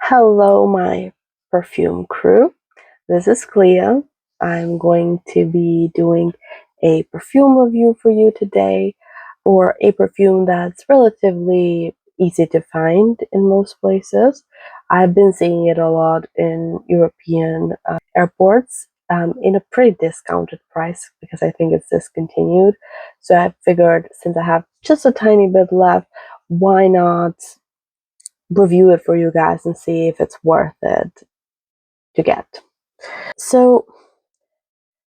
Hello, my perfume crew. This is Clea. I'm going to be doing a perfume review for you today for a perfume that's relatively easy to find in most places. I've been seeing it a lot in European airports in a pretty discounted price because I think it's discontinued. So I figured since I have just a tiny bit left, why not review it for you guys and see if it's worth it to get. So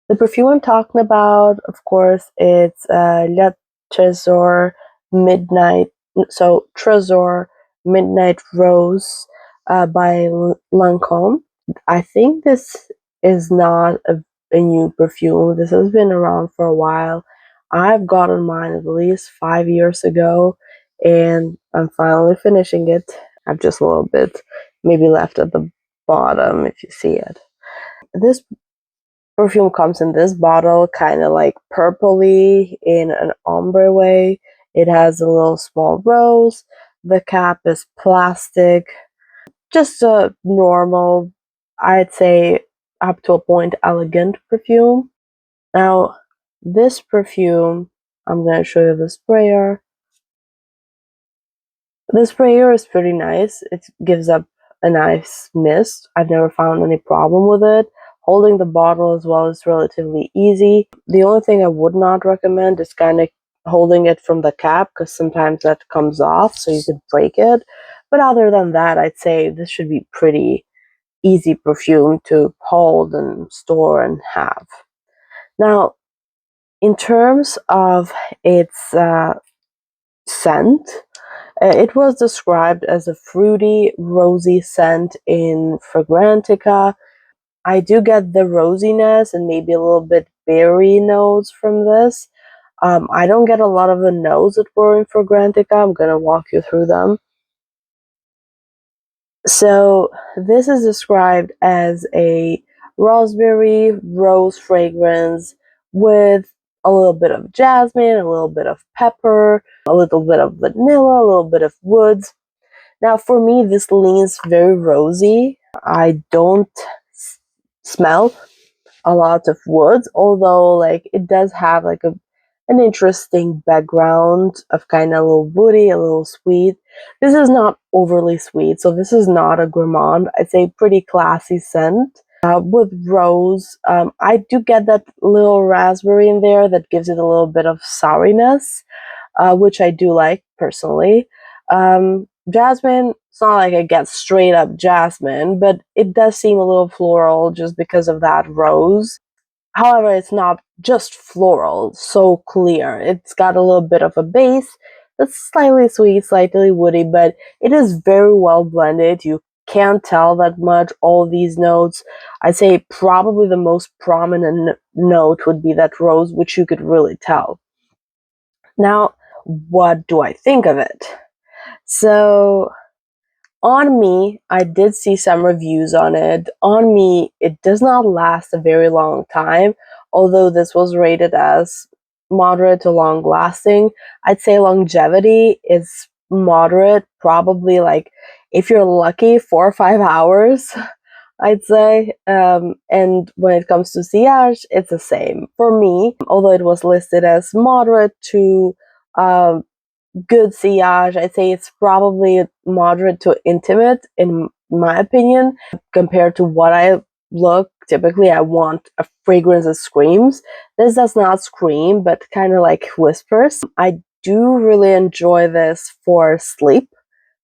the perfume I'm talking about, of course, it's Tresor Midnight. So Tresor Midnight Rose by Lancome. I think this is not a new perfume. This has been around for a while. I've gotten mine at least 5 years ago, and I'm finally finishing it. I've just a little bit maybe left at the bottom if you see it. This perfume comes in this bottle, kind of like purpley in an ombre way. It has a little small rose. The cap is plastic. Just a normal, I'd say up to a point, elegant perfume. Now, this perfume, I'm going to show you the sprayer. The sprayer is pretty nice. It gives up a nice mist. I've never found any problem with it. Holding the bottle as well is relatively easy. The only thing I would not recommend is kind of holding it from the cap because sometimes that comes off, so you could break it. But other than that, I'd say this should be pretty easy perfume to hold and store and have. Now, in terms of its scent, it was described as a fruity, rosy scent in Fragrantica. I do get the rosiness and maybe a little bit berry notes from this. I don't get a lot of the notes that were in Fragrantica. I'm going to walk you through them. So this is described as a raspberry rose fragrance with a little bit of jasmine, a little bit of pepper, a little bit of vanilla, a little bit of woods. Now, for me, this leans very rosy. I don't smell a lot of woods, although like it does have like an interesting background of kind of a little woody, a little sweet. This is not overly sweet, so this is not a gourmand. I'd say pretty classy scent. With rose, I do get that little raspberry in there that gives it a little bit of sourness, which I do like personally. Jasmine, it's not like I get straight up jasmine, but it does seem a little floral just because of that rose. However, it's not just floral, so clear. It's got a little bit of a base that's slightly sweet, slightly woody, but it is very well blended. You can't tell that much. All these notes, I'd say probably the most prominent note would be that rose, which you could really tell. Now, what do I think of it? So, on me, I did see some reviews on it. On me, it does not last a very long time, although this was rated as moderate to long lasting. I'd say longevity is moderate, probably like if you're lucky, 4 or 5 hours, I'd say. And when it comes to sillage, it's the same. For me, although it was listed as moderate to good sillage, I'd say it's probably moderate to intimate in my opinion compared to what I look. Typically, I want a fragrance that screams. This does not scream, but kind of like whispers. I do really enjoy this for sleep.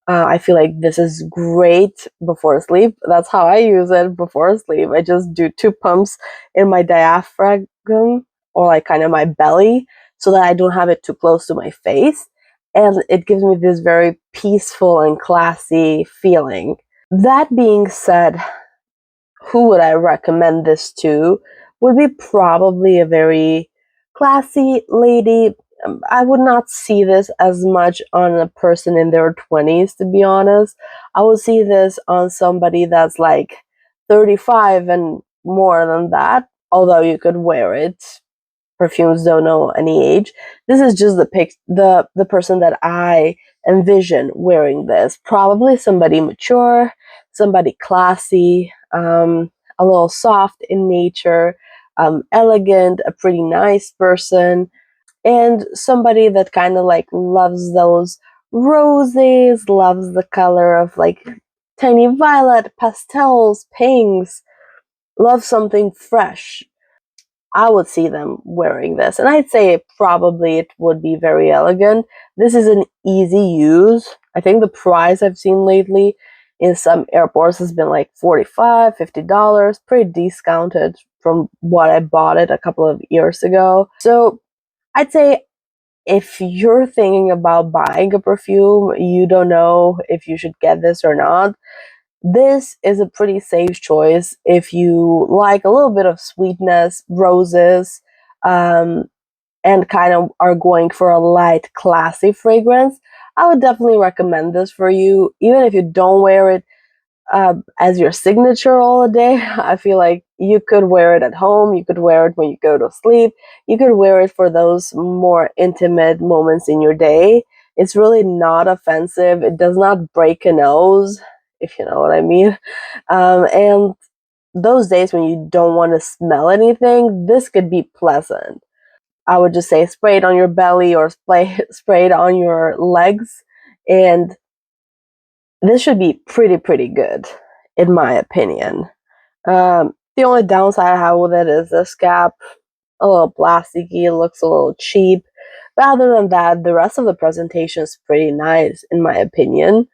I feel like this is great before sleep. That's how I use it before sleep. I just do 2 pumps in my diaphragm or like kind of my belly so that I don't have it too close to my face. And it gives me this very peaceful and classy feeling. That being said, who would I recommend this to? Would be probably a very classy lady. I would not see this as much on a person in their 20s, to be honest. I would see this on somebody that's like 35 and more than that, although you could wear it. Perfumes don't know any age. This is just the person that I envision wearing this. Probably somebody mature, somebody classy, a little soft in nature, elegant, a pretty nice person, and somebody that kind of like loves those roses, loves the color of like tiny violet, pastels, pinks, loves something fresh. I would see them wearing this, and I'd say probably it would be very elegant. This is an easy use. I think the price I've seen lately in some airports has been like $45, $50, pretty discounted from what I bought it a couple of years ago. So I'd say if you're thinking about buying a perfume, you don't know if you should get this or not, this is a pretty safe choice if you like a little bit of sweetness, roses, um, and kind of are going for a light, classy fragrance. I would definitely recommend this for you, even if you don't wear it as your signature all day. I feel like you could wear it at home, you could wear it when you go to sleep, you could wear it for those more intimate moments in your day. It's really not offensive, it does not break a nose, if you know what I mean. And those days when you don't want to smell anything, this could be pleasant. I would just say spray it on your belly or spray it on your legs, and this should be pretty good, in my opinion. The only downside I have with it is this cap, a little plasticky, it looks a little cheap. But other than that, the rest of the presentation is pretty nice, in my opinion.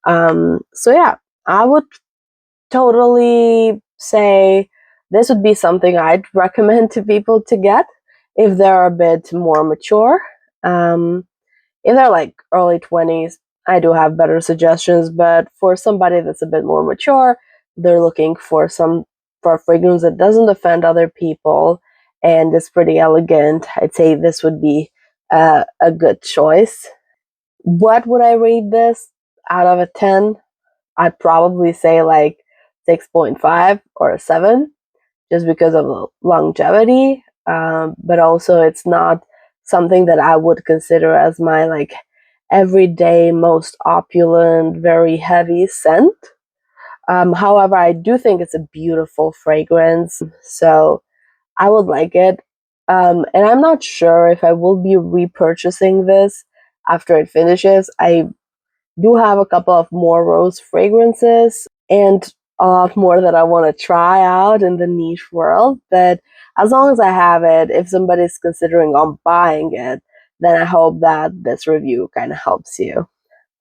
So yeah, I would totally say this would be something I'd recommend to people to get if they're a bit more mature. Um, if they're like early 20s, I do have better suggestions, but for somebody that's a bit more mature, they're looking for for a fragrance that doesn't offend other people and is pretty elegant. I'd say this would be a good choice. What would I rate this out of a 10? I'd probably say like 6.5 or a 7, just because of the longevity. But also, it's not something that I would consider as my like everyday most opulent, very heavy scent. However, I do think it's a beautiful fragrance, so I would like it. And I'm not sure if I will be repurchasing this after it finishes. I do have a couple of more rose fragrances and a lot more that I want to try out in the niche world. But as long as I have it, if somebody's considering on buying it, then I hope that this review kind of helps you.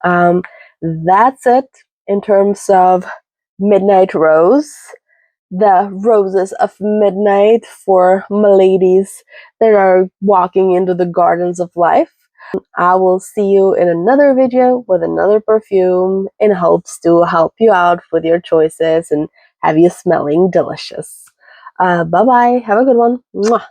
That's it in terms of Midnight Rose, the roses of midnight for my ladies that are walking into the gardens of life. I will see you in another video with another perfume in hopes to help you out with your choices and have you smelling delicious. Bye bye. Have a good one. Mwah.